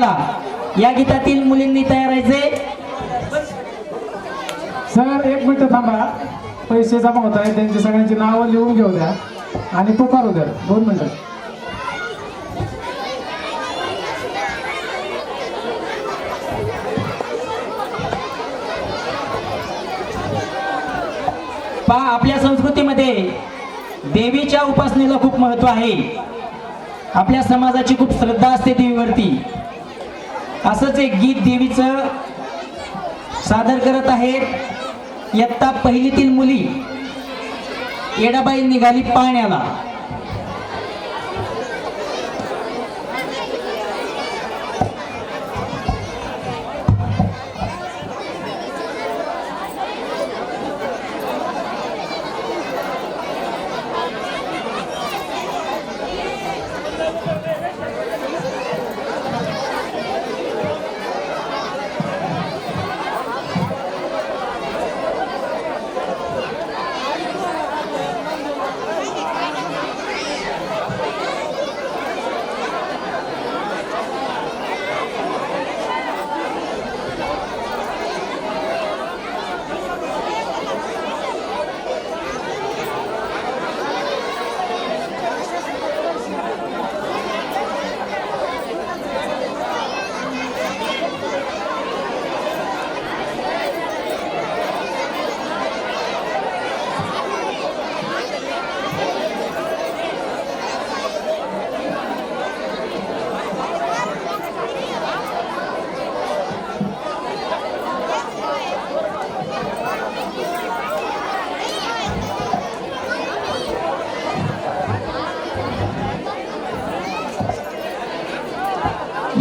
पाण्याला या गीतातील मुलींनी तयार व्हायचे। सर एक मिनिट थांबा, पैसे जमा होत आहे, त्यांची सगळ्यांची नावं लिहून घेऊ द्या आणि पुकारू द्या 2 मिनिटं। पहा, आपल्या संस्कृतीमध्ये देवीच्या उपासनेला खूप महत्त्व आहे। आपल्या समाजाची खूप श्रद्धा असते देवीवरती। असंच एक गीत देवीचं सादर करत आहेत इयत्ता पहिलीतील मुली। येडाबाई निघाली पाण्याला।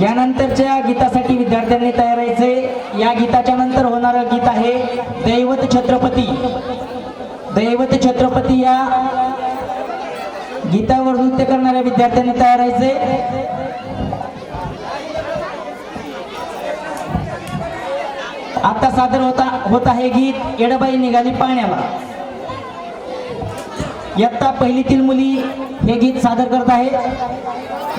यानंतरच्या गीतासाठी विद्यार्थ्यांनी तयार व्हायचे। या गीताच्या नंतर होणारं गीत आहे दैवत छत्रपती। दैवत छत्रपती या गीतावर नृत्य करणाऱ्या विद्यार्थ्यांनी तयार व्हायचे। आता सादर होत आहे गीत येडाबाई निघाली पाण्याला। इयत्ता पहिलीतील मुली हे गीत सादर करत आहेत।